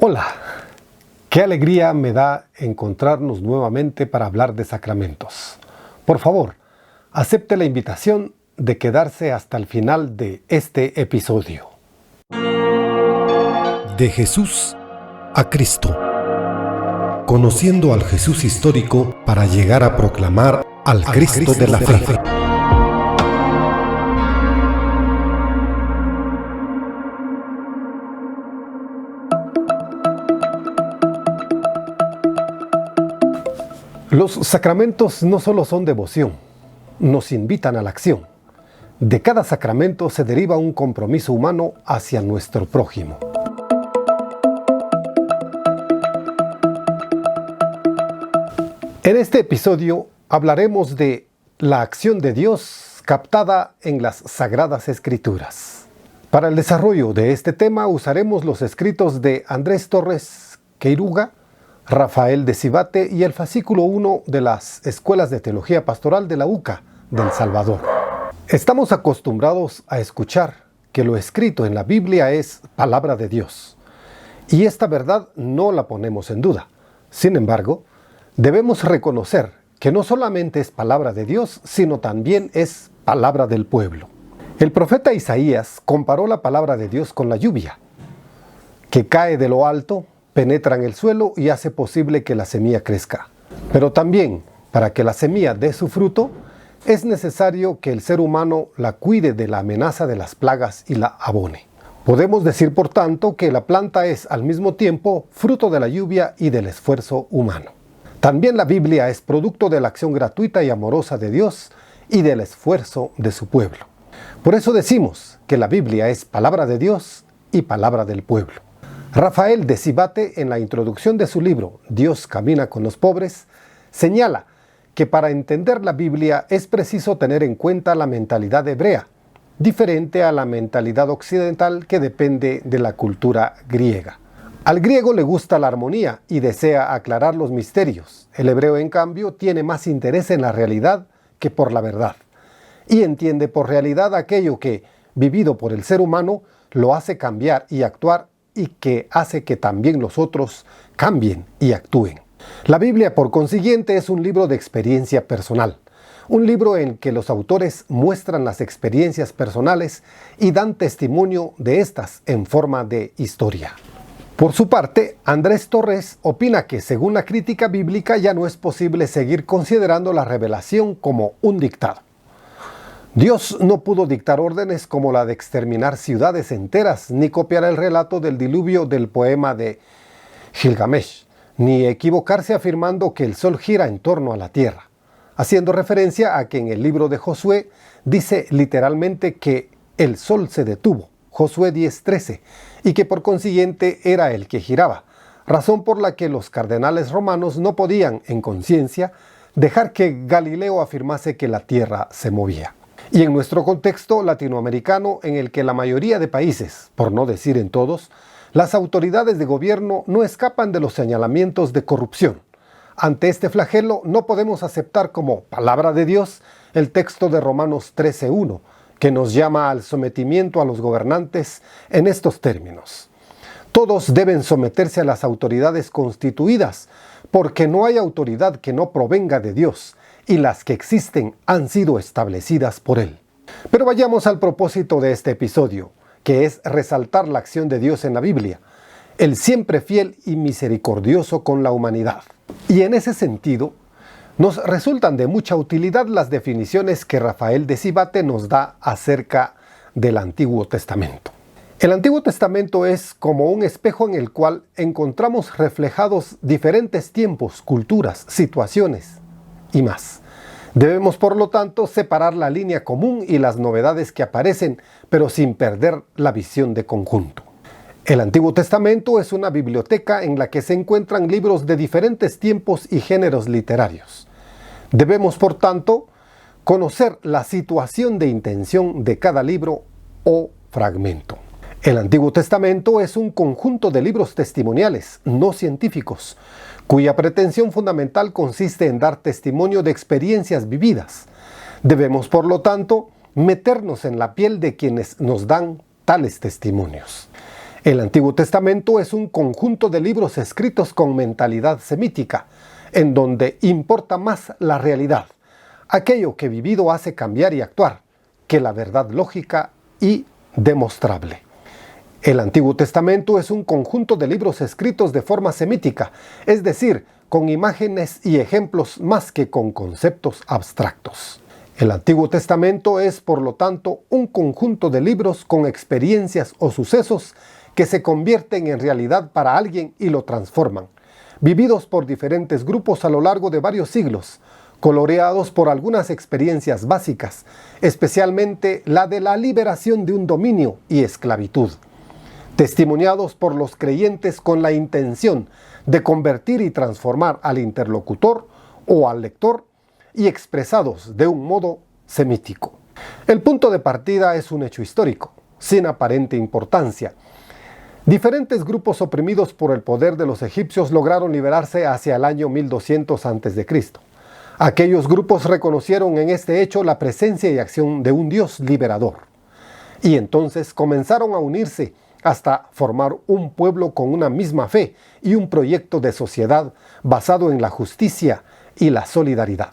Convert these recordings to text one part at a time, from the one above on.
Hola, qué alegría me da encontrarnos nuevamente para hablar de sacramentos. Por favor, acepte la invitación de quedarse hasta el final de este episodio. De Jesús a Cristo. Conociendo al Jesús histórico para llegar a proclamar al Cristo de la fe. Los sacramentos no solo son devoción, nos invitan a la acción. De cada sacramento se deriva un compromiso humano hacia nuestro prójimo. En este episodio hablaremos de la acción de Dios captada en las Sagradas Escrituras. Para el desarrollo de este tema usaremos los escritos de Andrés Torres Queiruga, Rafael de Cibate y el fascículo 1 de las Escuelas de Teología Pastoral de la UCA del Salvador. Estamos acostumbrados a escuchar que lo escrito en la Biblia es palabra de Dios, y esta verdad no la ponemos en duda. Sin embargo, debemos reconocer que no solamente es palabra de Dios, sino también es palabra del pueblo. El profeta Isaías comparó la palabra de Dios con la lluvia, que cae de lo alto, penetra en el suelo y hace posible que la semilla crezca. Pero también, para que la semilla dé su fruto, es necesario que el ser humano la cuide de la amenaza de las plagas y la abone. Podemos decir, por tanto, que la planta es al mismo tiempo fruto de la lluvia y del esfuerzo humano. También la Biblia es producto de la acción gratuita y amorosa de Dios y del esfuerzo de su pueblo. Por eso decimos que la Biblia es palabra de Dios y palabra del pueblo. Rafael de Cibate, en la introducción de su libro Dios camina con los pobres, señala que para entender la Biblia es preciso tener en cuenta la mentalidad hebrea, diferente a la mentalidad occidental que depende de la cultura griega. Al griego le gusta la armonía y desea aclarar los misterios. El hebreo, en cambio, tiene más interés en la realidad que por la verdad, y entiende por realidad aquello que, vivido por el ser humano, lo hace cambiar y actuar y que hace que también los otros cambien y actúen. La Biblia, por consiguiente, es un libro de experiencia personal, un libro en que los autores muestran las experiencias personales y dan testimonio de estas en forma de historia. Por su parte, Andrés Torres opina que, según la crítica bíblica, ya no es posible seguir considerando la revelación como un dictado. Dios no pudo dictar órdenes como la de exterminar ciudades enteras, ni copiar el relato del diluvio del poema de Gilgamesh, ni equivocarse afirmando que el sol gira en torno a la tierra, haciendo referencia a que en el libro de Josué dice literalmente que el sol se detuvo, Josué 10:13, y que por consiguiente era el que giraba, razón por la que los cardenales romanos no podían, en conciencia, dejar que Galileo afirmase que la tierra se movía. Y en nuestro contexto latinoamericano, en el que la mayoría de países, por no decir en todos, las autoridades de gobierno no escapan de los señalamientos de corrupción. Ante este flagelo no podemos aceptar como palabra de Dios el texto de Romanos 13:1, que nos llama al sometimiento a los gobernantes en estos términos. Todos deben someterse a las autoridades constituidas, porque no hay autoridad que no provenga de Dios, y las que existen han sido establecidas por Él. Pero vayamos al propósito de este episodio, que es resaltar la acción de Dios en la Biblia, el siempre fiel y misericordioso con la humanidad. Y en ese sentido, nos resultan de mucha utilidad las definiciones que Rafael de Cibate nos da acerca del Antiguo Testamento. El Antiguo Testamento es como un espejo en el cual encontramos reflejados diferentes tiempos, culturas, situaciones y más. Debemos, por lo tanto, separar la línea común y las novedades que aparecen, pero sin perder la visión de conjunto. El Antiguo Testamento es una biblioteca en la que se encuentran libros de diferentes tiempos y géneros literarios. Debemos, por tanto, conocer la situación de intención de cada libro o fragmento. El Antiguo Testamento es un conjunto de libros testimoniales, no científicos, cuya pretensión fundamental consiste en dar testimonio de experiencias vividas. Debemos, por lo tanto, meternos en la piel de quienes nos dan tales testimonios. El Antiguo Testamento es un conjunto de libros escritos con mentalidad semítica, en donde importa más la realidad, aquello que vivido hace cambiar y actuar, que la verdad lógica y demostrable. El Antiguo Testamento es un conjunto de libros escritos de forma semítica, es decir, con imágenes y ejemplos más que con conceptos abstractos. El Antiguo Testamento es, por lo tanto, un conjunto de libros con experiencias o sucesos que se convierten en realidad para alguien y lo transforman, vividos por diferentes grupos a lo largo de varios siglos, coloreados por algunas experiencias básicas, especialmente la de la liberación de un dominio y esclavitud, testimoniados por los creyentes con la intención de convertir y transformar al interlocutor o al lector y expresados de un modo semítico. El punto de partida es un hecho histórico, sin aparente importancia. Diferentes grupos oprimidos por el poder de los egipcios lograron liberarse hacia el año 1200 a.C. Aquellos grupos reconocieron en este hecho la presencia y acción de un Dios liberador. Y entonces comenzaron a unirse hasta formar un pueblo con una misma fe y un proyecto de sociedad basado en la justicia y la solidaridad.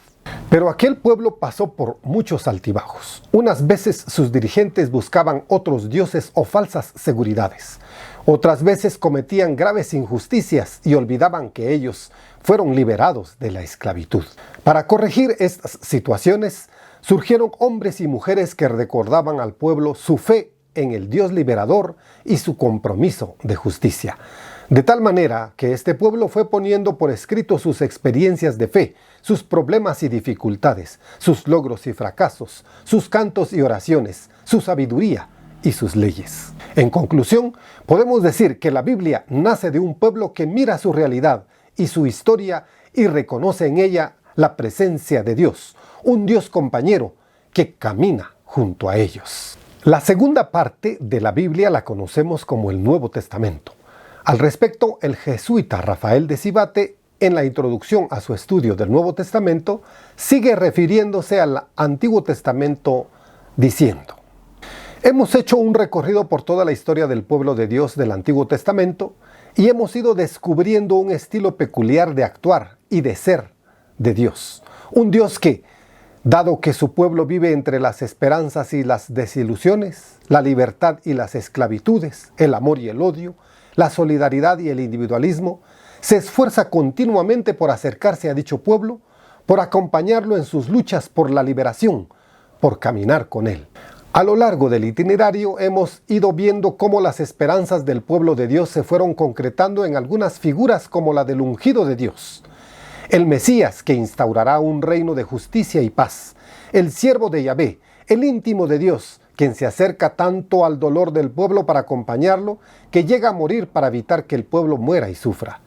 Pero aquel pueblo pasó por muchos altibajos. Unas veces sus dirigentes buscaban otros dioses o falsas seguridades. Otras veces cometían graves injusticias y olvidaban que ellos fueron liberados de la esclavitud. Para corregir estas situaciones, surgieron hombres y mujeres que recordaban al pueblo su fe en el Dios liberador y su compromiso de justicia. De tal manera que este pueblo fue poniendo por escrito sus experiencias de fe, sus problemas y dificultades, sus logros y fracasos, sus cantos y oraciones, su sabiduría y sus leyes. En conclusión, podemos decir que la Biblia nace de un pueblo que mira su realidad y su historia y reconoce en ella la presencia de Dios, un Dios compañero que camina junto a ellos. La segunda parte de la Biblia la conocemos como el Nuevo Testamento. Al respecto, el jesuita Rafael de Civate, en la introducción a su estudio del Nuevo Testamento, sigue refiriéndose al Antiguo Testamento diciendo: hemos hecho un recorrido por toda la historia del pueblo de Dios del Antiguo Testamento y hemos ido descubriendo un estilo peculiar de actuar y de ser de Dios. Un Dios que, dado que su pueblo vive entre las esperanzas y las desilusiones, la libertad y las esclavitudes, el amor y el odio, la solidaridad y el individualismo, se esfuerza continuamente por acercarse a dicho pueblo, por acompañarlo en sus luchas por la liberación, por caminar con él. A lo largo del itinerario hemos ido viendo cómo las esperanzas del pueblo de Dios se fueron concretando en algunas figuras como la del ungido de Dios, el Mesías que instaurará un reino de justicia y paz, el siervo de Yahvé, el íntimo de Dios, quien se acerca tanto al dolor del pueblo para acompañarlo, que llega a morir para evitar que el pueblo muera y sufra.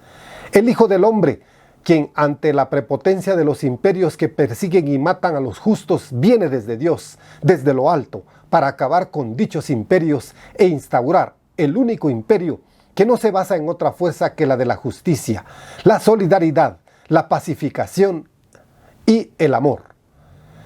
El Hijo del Hombre, quien ante la prepotencia de los imperios que persiguen y matan a los justos, viene desde Dios, desde lo alto, para acabar con dichos imperios e instaurar el único imperio que no se basa en otra fuerza que la de la justicia, la solidaridad, la pacificación y el amor.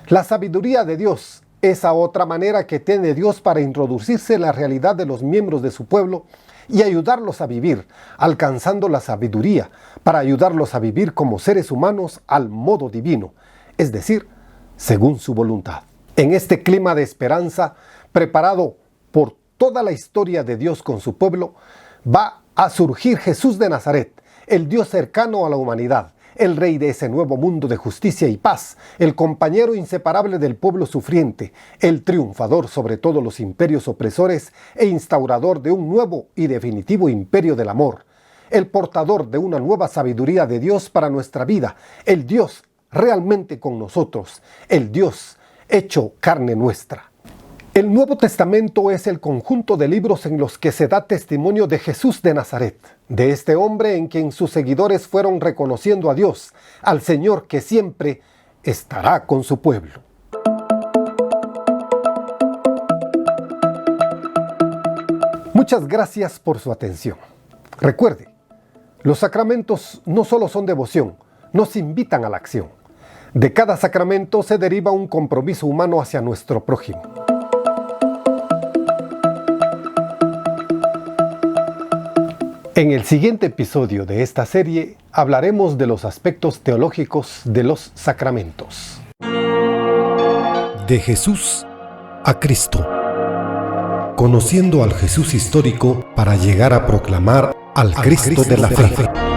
La sabiduría de Dios, esa otra manera que tiene Dios para introducirse en la realidad de los miembros de su pueblo y ayudarlos a vivir, alcanzando la sabiduría para ayudarlos a vivir como seres humanos al modo divino, es decir, según su voluntad. En este clima de esperanza, preparado por toda la historia de Dios con su pueblo, va a surgir Jesús de Nazaret, el Dios cercano a la humanidad, el rey de ese nuevo mundo de justicia y paz, el compañero inseparable del pueblo sufriente, el triunfador sobre todos los imperios opresores e instaurador de un nuevo y definitivo imperio del amor, el portador de una nueva sabiduría de Dios para nuestra vida, el Dios realmente con nosotros, el Dios hecho carne nuestra. El Nuevo Testamento es el conjunto de libros en los que se da testimonio de Jesús de Nazaret, de este hombre en quien sus seguidores fueron reconociendo a Dios, al Señor que siempre estará con su pueblo. Muchas gracias por su atención. Recuerde, los sacramentos no solo son devoción, nos invitan a la acción. De cada sacramento se deriva un compromiso humano hacia nuestro prójimo. En el siguiente episodio de esta serie hablaremos de los aspectos teológicos de los sacramentos. De Jesús a Cristo. Conociendo al Jesús histórico para llegar a proclamar al Cristo de la fe.